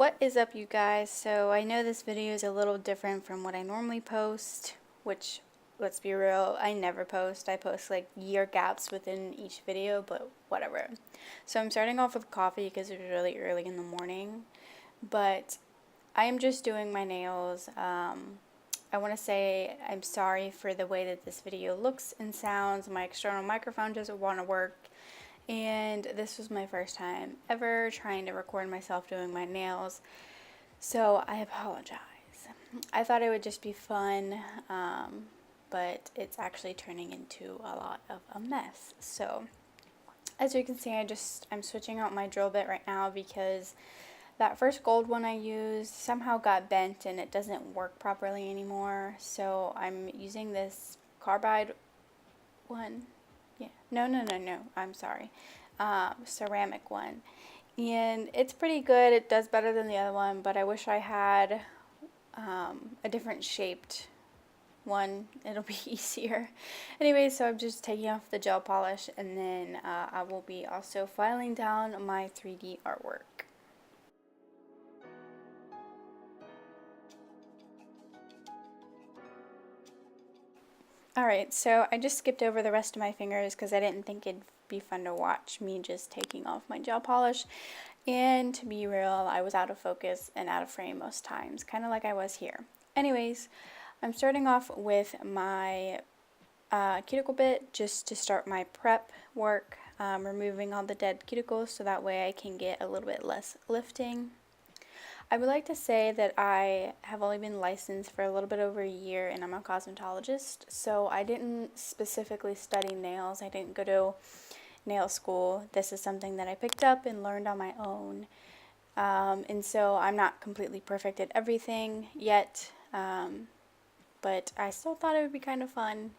What is up, you guys? So I know this video is a little different from what I normally post, which, let's be real, I never post. I post like year gaps within each video, but whatever. So I'm starting off with coffee because it's really early in the morning, but I am just doing my nails. I want to say I'm sorry for the way that this video looks and sounds. My external microphone doesn't want to work. And this was my first time ever trying to record myself doing my nails, so I apologize. I thought it would just be fun, but it's actually turning into a lot of a mess. So as you can see, I'm switching out my drill bit right now because that first gold one I used somehow got bent and it doesn't work properly anymore. So I'm using this carbide one. Yeah, no, I'm sorry. Ceramic one. And it's pretty good. It does better than the other one, but I wish I had a different shaped one. It'll be easier. Anyway, so I'm just taking off the gel polish, and then I will be also filing down my 3D artwork. Alright, so I just skipped over the rest of my fingers because I didn't think it'd be fun to watch me just taking off my gel polish. And to be real, I was out of focus and out of frame most times, kind of like I was here. Anyways, I'm starting off with my cuticle bit just to start my prep work, removing all the dead cuticles so that way I can get a little bit less lifting. I would like to say that I have only been licensed for a little bit over a year and I'm a cosmetologist, so I didn't specifically study nails. I didn't go to nail school. This is something that I picked up and learned on my own. And so I'm not completely perfect at everything yet, but I still thought it would be kind of fun.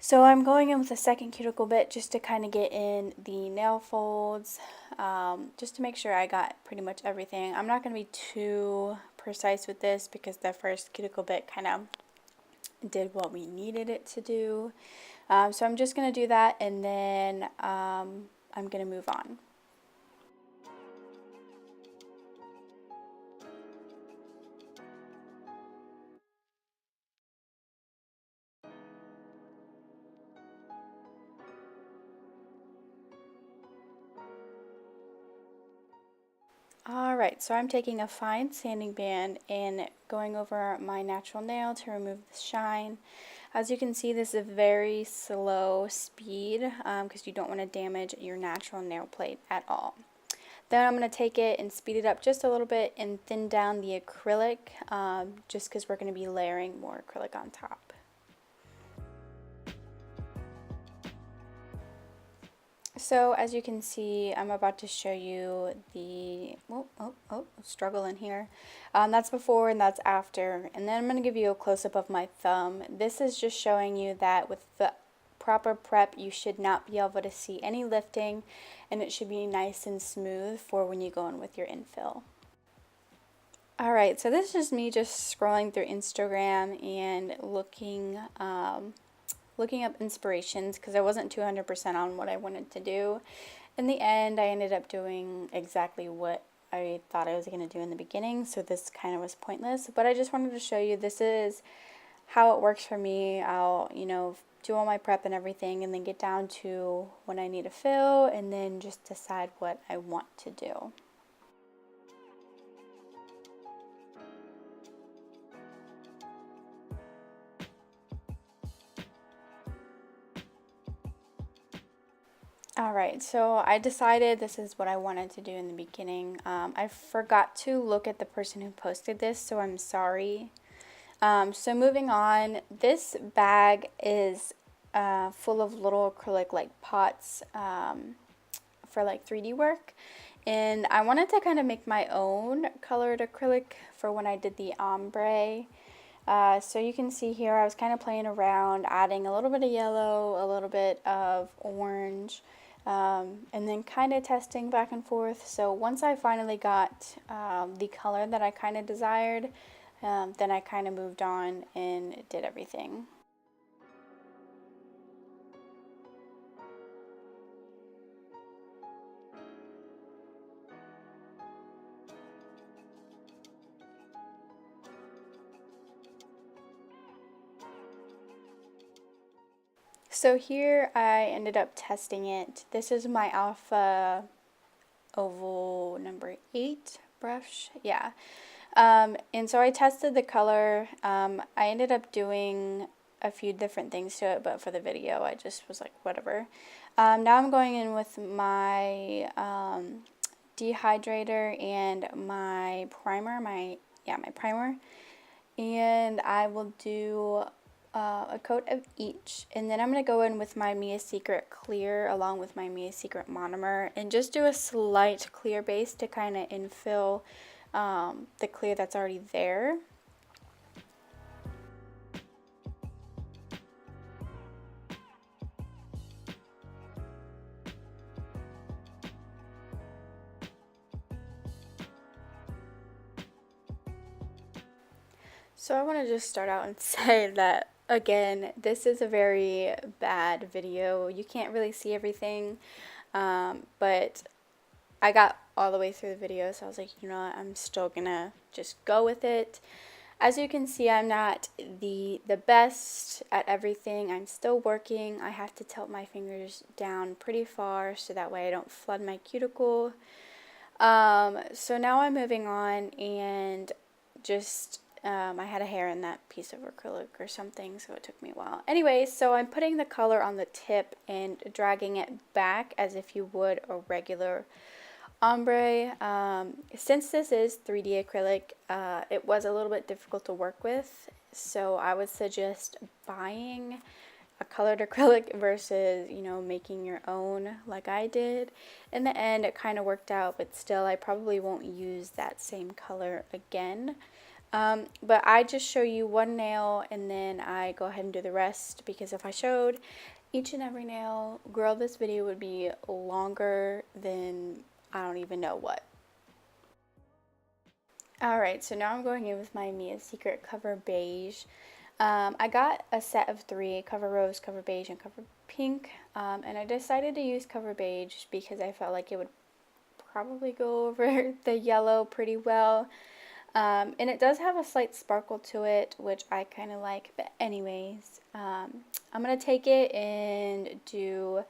So I'm going in with a second cuticle bit just to kind of get in the nail folds, just to make sure I got pretty much everything. I'm not going to be too precise with this because the first cuticle bit kind of did what we needed it to do. So I'm just going to do that, and then I'm going to move on. Alright, so I'm taking a fine sanding band and going over my natural nail to remove the shine. As you can see, this is a very slow speed because you don't want to damage your natural nail plate at all. Then I'm going to take it and speed it up just a little bit and thin down the acrylic, just because we're going to be layering more acrylic on top. So as you can see, I'm about to show you the, struggle in here. That's before and that's after. And then I'm going to give you a close-up of my thumb. This is just showing you that with the proper prep, you should not be able to see any lifting, and it should be nice and smooth for when you go in with your infill. Alright, so this is just me just scrolling through Instagram and looking up inspirations because I wasn't 200% on what I wanted to do. In the end, I ended up doing exactly what I thought I was going to do in the beginning, so this kind of was pointless. But I just wanted to show you this is how it works for me. I'll, do all my prep and everything and then get down to when I need a fill and then just decide what I want to do. Alright, so I decided this is what I wanted to do in the beginning. I forgot to look at the person who posted this, so I'm sorry. So moving on, this bag is full of little acrylic like pots for like 3D work. And I wanted to kind of make my own colored acrylic for when I did the ombre. So you can see here I was kind of playing around, adding a little bit of yellow, a little bit of orange, and then kind of testing back and forth. So once I finally got the color that I kind of desired, then I kind of moved on and did everything. So here I ended up testing it. This is my Alpha Oval number 8 brush. Yeah. And so I tested the color. I ended up doing a few different things to it, but for the video I just was like, whatever. Now I'm going in with my dehydrator and my primer, my primer, and I will do a coat of each, and then I'm going to go in with my Mia Secret clear along with my Mia Secret monomer and just do a slight clear base to kind of infill the clear that's already there. So I want to just start out and say that, again, this is a very bad video. You can't really see everything, but I got all the way through the video, so I was like, you know what, I'm still gonna just go with it. As you can see, I'm not the best at everything. I'm still working. I have to tilt my fingers down pretty far so that way I don't flood my cuticle. So now I'm moving on, and just I had a hair in that piece of acrylic or something, so it took me a while. Anyway, so I'm putting the color on the tip and dragging it back as if you would a regular ombre. Since this is 3D acrylic, it was a little bit difficult to work with, so I would suggest buying a colored acrylic versus, you know, making your own like I did. In the end, it kind of worked out, but still I probably won't use that same color again. But I just show you one nail and then I go ahead and do the rest, because if I showed each and every nail, girl, this video would be longer than I don't even know what. Alright, so now I'm going in with my Mia Secret Cover Beige. I got a set of 3, Cover Rose, Cover Beige, and Cover Pink, and I decided to use Cover Beige because I felt like it would probably go over the yellow pretty well. And it does have a slight sparkle to it, which I kind of like. But anyways, I'm going to take it and do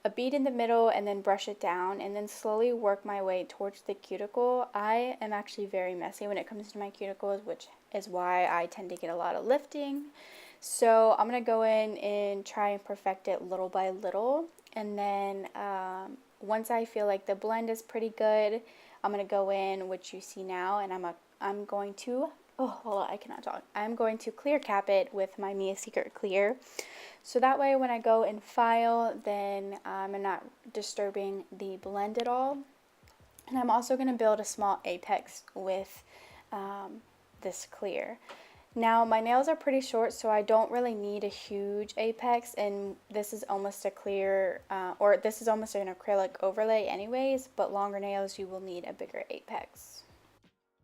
a bead in the middle and then brush it down and then slowly work my way towards the cuticle. I am actually very messy when it comes to my cuticles, which is why I tend to get a lot of lifting. So I'm going to go in and try and perfect it little by little. And then once I feel like the blend is pretty good, I'm going to go in, which you see now, and I'm going to, oh, hold on, I cannot talk. I'm going to clear cap it with my Mia Secret Clear. So that way when I go and file, then I'm not disturbing the blend at all. And I'm also going to build a small apex with this clear. Now my nails are pretty short, so I don't really need a huge apex, and this is almost a clear, or this is almost an acrylic overlay anyways, but longer nails you will need a bigger apex.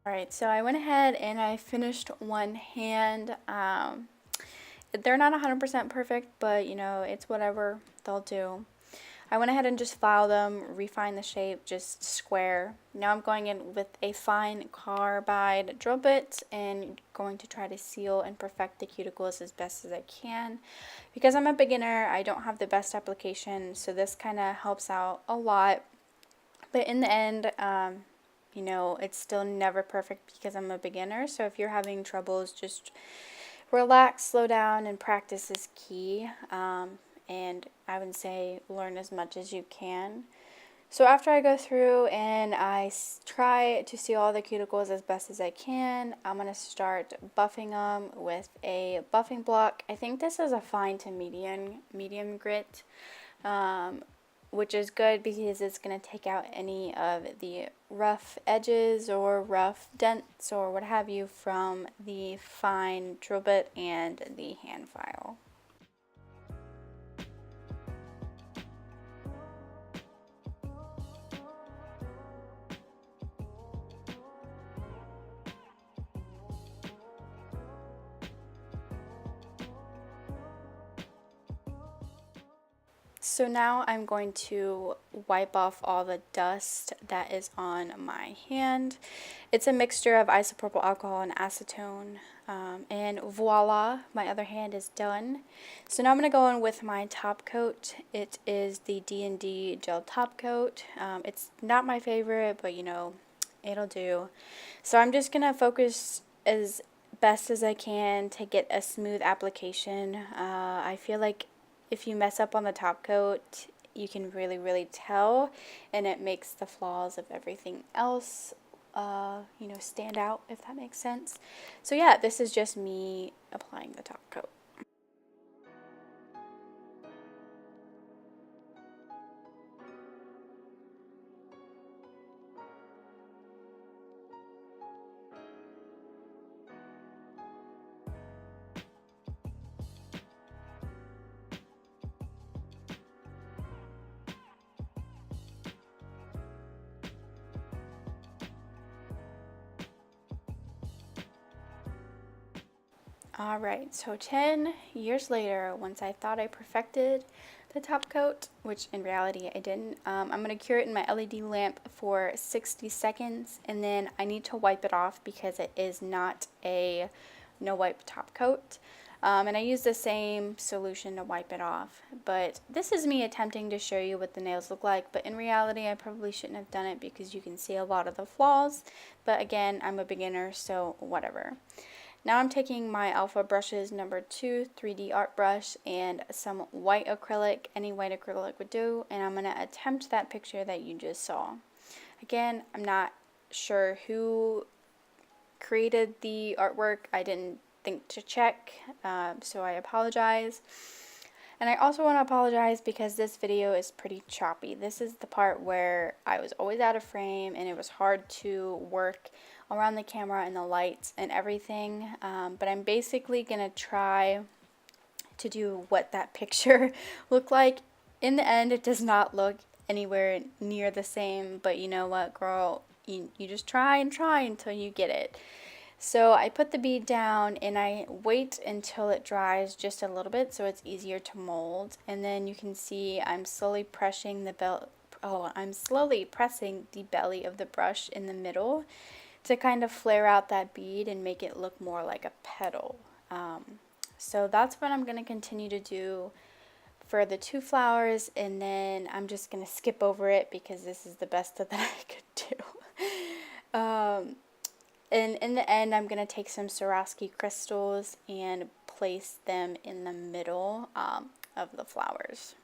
Alright, so I went ahead and I finished one hand. They're not 100% perfect, but you know, it's whatever, they'll do. I went ahead and just filed them, refined the shape, just square. Now I'm going in with a fine carbide drill bit and going to try to seal and perfect the cuticles as best as I can. Because I'm a beginner, I don't have the best application, so this kind of helps out a lot. But in the end, you know, it's still never perfect because I'm a beginner. So if you're having troubles, just relax, slow down, and practice is key. And I would say learn as much as you can. So after I go through and I try to seal all the cuticles as best as I can, I'm going to start buffing them with a buffing block. I think this is a fine to medium grit, which is good because it's going to take out any of the rough edges or rough dents or what have you from the fine drill bit and the hand file. So now I'm going to wipe off all the dust that is on my hand. It's a mixture of isopropyl alcohol and acetone. And voila, my other hand is done. So now I'm going to go in with my top coat. It is the D&D gel top coat. It's not my favorite, but you know, it'll do. So I'm just going to focus as best as I can to get a smooth application. I feel like if you mess up on the top coat, you can really tell, and it makes the flaws of everything else you know, stand out, if that makes sense. So yeah, this is just me applying the top coat. Alright, so 10 years later, once I thought I perfected the top coat, which in reality I didn't, I'm going to cure it in my LED lamp for 60 seconds, and then I need to wipe it off because it is not a no wipe top coat. And I use the same solution to wipe it off, but this is me attempting to show you what the nails look like, but in reality I probably shouldn't have done it because you can see a lot of the flaws, but again, I'm a beginner, so whatever. Now I'm taking my Alpha Brushes number 2 3D art brush and some white acrylic, any white acrylic would do, and I'm going to attempt that picture that you just saw. Again, I'm not sure who created the artwork. I didn't think to check, so I apologize. And I also want to apologize because this video is pretty choppy. This is the part where I was always out of frame and it was hard to work around the camera and the lights and everything, but I'm basically gonna try to do what that picture looked like. In the end, it does not look anywhere near the same, but you know what, girl, you just try and try until you get it. So I put the bead down and I wait until it dries just a little bit so it's easier to mold, and then you can see I'm slowly pressing the belly of the brush in the middle to kind of flare out that bead and make it look more like a petal. So that's what I'm going to continue to do for the 2 flowers, and then I'm just going to skip over it because this is the best that I could do. And in the end, I'm going to take some Swarovski crystals and place them in the middle of the flowers.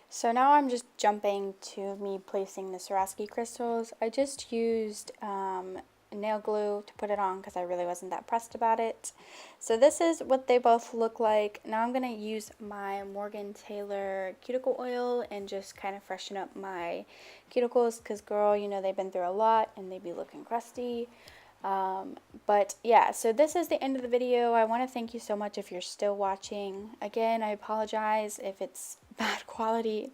So now I'm just jumping to me placing the Swarovski crystals. I just used nail glue to put it on because I really wasn't that pressed about it. So this is what they both look like. Now I'm going to use my Morgan Taylor cuticle oil and just kind of freshen up my cuticles because, girl, you know, they've been through a lot and they be looking crusty. But yeah, so this is the end of the video. I want to thank you so much if you're still watching. Again, I apologize if it's bad quality.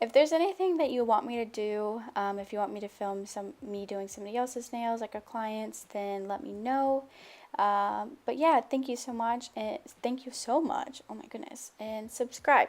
If there's anything that you want me to do, if you want me to film me doing somebody else's nails, like a client's, then let me know. But yeah, thank you so much, and thank you so much. Oh my goodness, and subscribe.